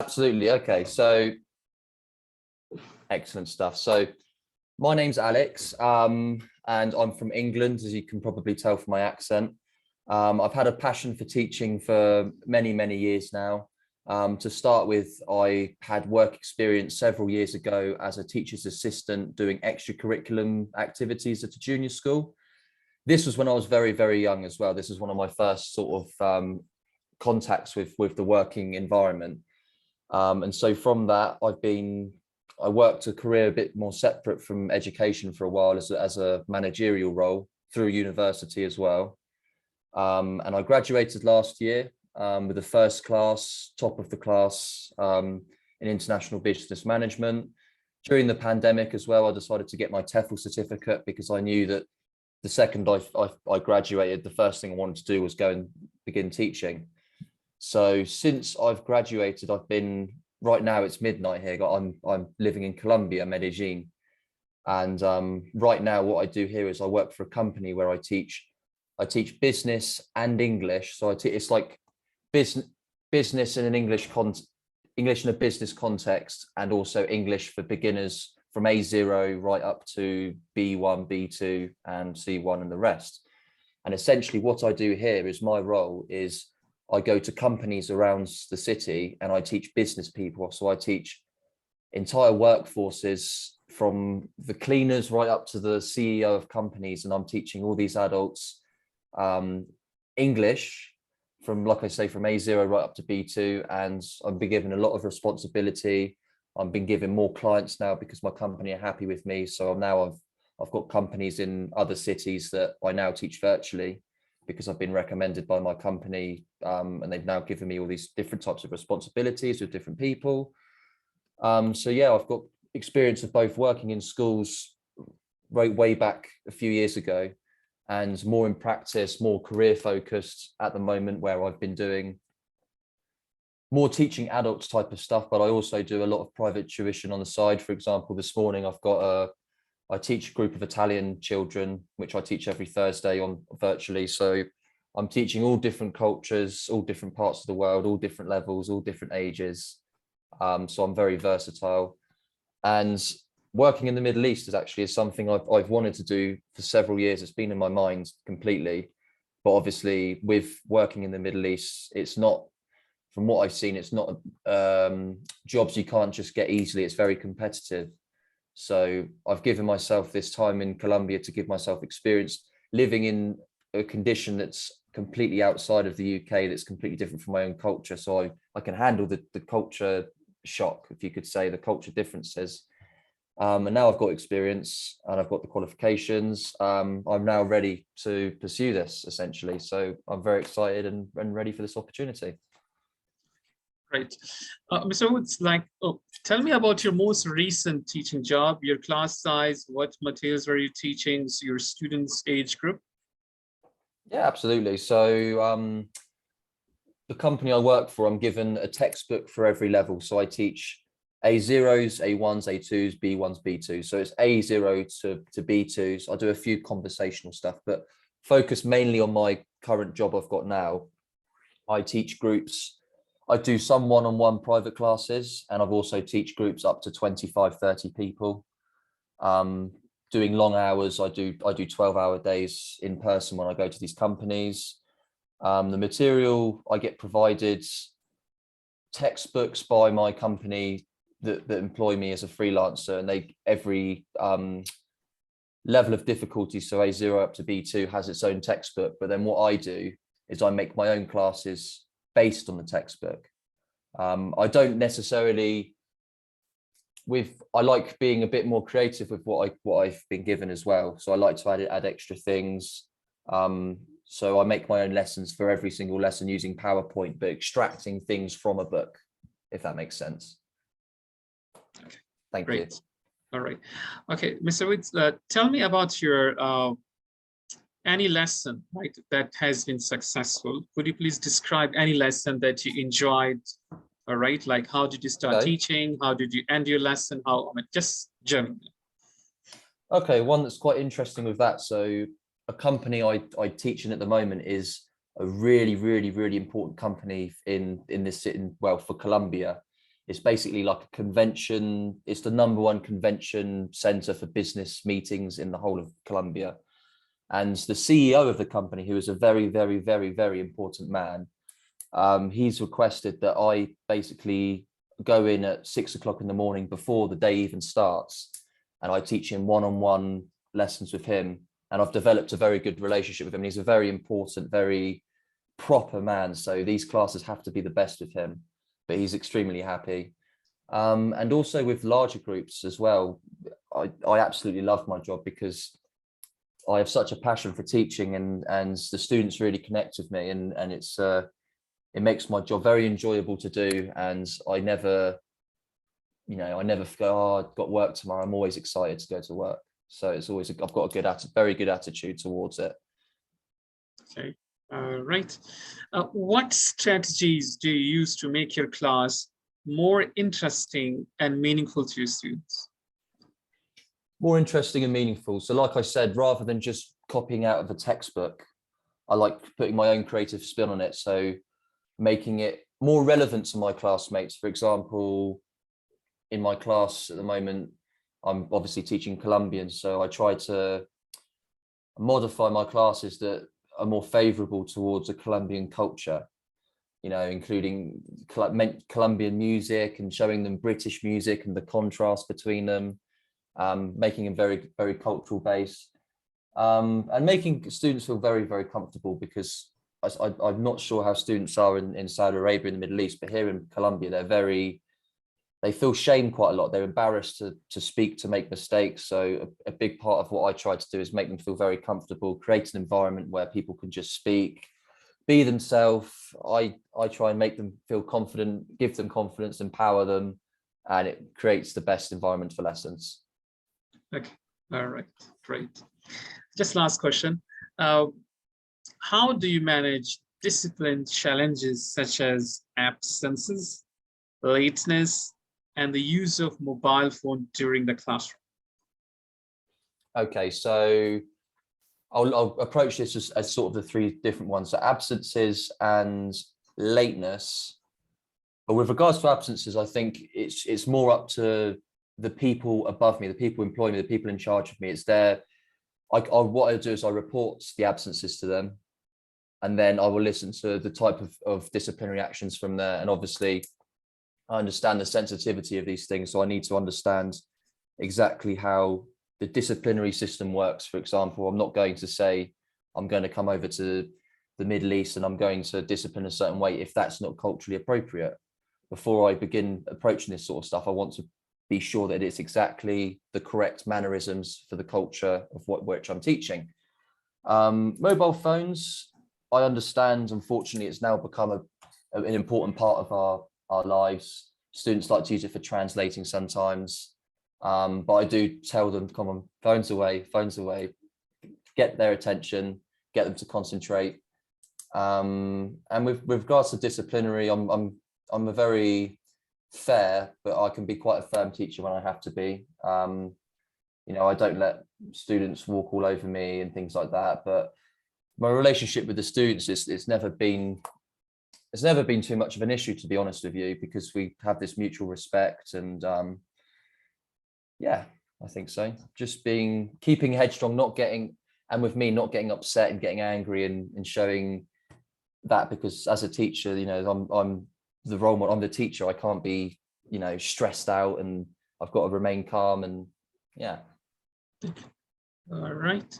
Absolutely. Okay. So excellent stuff. So my name's Alex, and I'm from England, as you can probably tell from my accent. I've had a passion for teaching for many, many years now. To start with, I had work experience several years ago as a teacher's assistant doing extracurriculum activities at a junior school. This was when I was very, very young as well. This is one of my first sort of contacts with the working environment. And so from that, I worked a career a bit more separate from education for a while as a managerial role through university as well. And I graduated last year with a first class, top of the class in international business management. During the pandemic as well, I decided to get my TEFL certificate because I knew that the second I graduated, the first thing I wanted to do was go and begin teaching. So since I've graduated, right now it's midnight here. I'm living in Colombia, Medellin, and right now what I do here is I work for a company where I teach business and English. So it's like business in an English in a business context, and also English for beginners from A0 right up to B1, B2, and C1 and the rest. And essentially what I do here is my role is I go to companies around the city and I teach business people. So I teach entire workforces from the cleaners right up to the CEO of companies. And I'm teaching all these adults English from, like I say, from A0 right up to B2. And I've been given a lot of responsibility. I've been given more clients now because my company are happy with me. So I've got companies in other cities that I now teach virtually because I've been recommended by my company, and they've now given me all these different types of responsibilities with different people. So yeah, I've got experience of both working in schools way back a few years ago, and more in practice, more career focused at the moment, where I've been doing more teaching adults type of stuff, but I also do a lot of private tuition on the side. For example, this morning I teach a group of Italian children, which I teach every Thursday on virtually. So I'm teaching all different cultures, all different parts of the world, all different levels, all different ages. So I'm very versatile. And working in the Middle East is something I've wanted to do for several years. It's been in my mind completely. But obviously with working in the Middle East, it's not, from what I've seen, it's not jobs you can't just get easily. It's very competitive. So I've given myself this time in Colombia to give myself experience living in a condition that's completely outside of the UK, that's completely different from my own culture. So I can handle the culture shock, if you could say, the culture differences. And now I've got experience and I've got the qualifications. I'm now ready to pursue this essentially. So I'm very excited and ready for this opportunity. Great. Mr. Woods, tell me about your most recent teaching job, your class size, what materials were you teaching, your students' age group? Yeah, absolutely. So the company I work for, I'm given a textbook for every level. So I teach A0s, A1s, A2s, B1s, B2s. So it's A0 to B2s. I do a few conversational stuff, but focus mainly on my current job I've got now. I teach groups. I do some one-on-one private classes, and I've also teach groups up to 25, 30 people. Doing long hours, I do 12-hour days in person when I go to these companies. The material I get provided, textbooks by my company that employ me as a freelancer, and every level of difficulty, so A0 up to B2 has its own textbook. But then what I do is I make my own classes based on the textbook. I don't necessarily, I like being a bit more creative with what I've been given as well. So I like to add extra things. So I make my own lessons for every single lesson using PowerPoint, but extracting things from a book, if that makes sense. Okay. Thank Great. you. All right. Okay, Mr. Woods, tell me about your any lesson, right, that has been successful. Could you please describe any lesson that you enjoyed? All right, like how did you start teaching? How did you end your lesson? Just generally. Okay, one that's quite interesting with that. So a company I teach in at the moment is a really, really, really important company in this city, well, for Colombia. It's basically like a convention. It's the #1 convention center for business meetings in the whole of Colombia. And the CEO of the company, who is a very, very, very, very important man, he's requested that I basically go in at 6 o'clock in the morning before the day even starts, and I teach him one-on-one lessons with him. And I've developed a very good relationship with him. He's a very important, very proper man. So these classes have to be the best with him, but he's extremely happy. And also with larger groups as well, I absolutely love my job because I have such a passion for teaching, and the students really connect with me, and it makes my job very enjoyable to do. And I never go, oh, I've got work tomorrow. I'm always excited to go to work. So it's always, I've got a very good attitude towards it. Okay, right. What strategies do you use to make your class more interesting and meaningful to your students? More interesting and meaningful. So like I said, rather than just copying out of a textbook, I like putting my own creative spin on it. So making it more relevant to my classmates. For example, in my class at the moment, I'm obviously teaching Colombian, so I try to modify my classes that are more favorable towards a Colombian culture, you know, including Colombian music and showing them British music and the contrast between them, making them very, very cultural based, and making students feel very, very comfortable, because I'm not sure how students are in Saudi Arabia, in the Middle East, but here in Colombia, they feel shame quite a lot. They're embarrassed to speak, to make mistakes. So a big part of what I try to do is make them feel very comfortable, create an environment where people can just speak, be themselves. I try and make them feel confident, give them confidence, empower them, and it creates the best environment for lessons. Okay, all right, great. Just last question. How do you manage discipline challenges such as absences, lateness, and the use of mobile phone during the classroom? Okay, so I'll approach this as sort of the 3 different ones. So absences and lateness. But with regards to absences, I think it's more up to the people above me, the people employing me, the people in charge of me. It's what I do is I report the absences to them, and then I will listen to the type of disciplinary actions from there. And obviously, I understand the sensitivity of these things, so I need to understand exactly how the disciplinary system works. For example, I'm not going to say I'm going to come over to the Middle East and I'm going to discipline a certain way if that's not culturally appropriate. Before I begin approaching this sort of stuff, I want to be sure that it's exactly the correct mannerisms for the culture of which I'm teaching. Mobile phones, I understand, unfortunately, it's now become an important part of our lives. Students like to use it for translating sometimes, but I do tell them, come on, phones away, get their attention, get them to concentrate. And with regards to disciplinary, I'm a very fair, but I can be quite a firm teacher when I have to be. You know, I don't let students walk all over me and things like that. But my relationship with the students it's never been too much of an issue, to be honest with you, because we have this mutual respect. And yeah, I think so. Just keeping headstrong, not getting upset and getting angry, and showing that, because as a teacher, you know, I'm the role model, I'm the teacher. I can't be, you know, stressed out, and I've got to remain calm. And yeah. All right.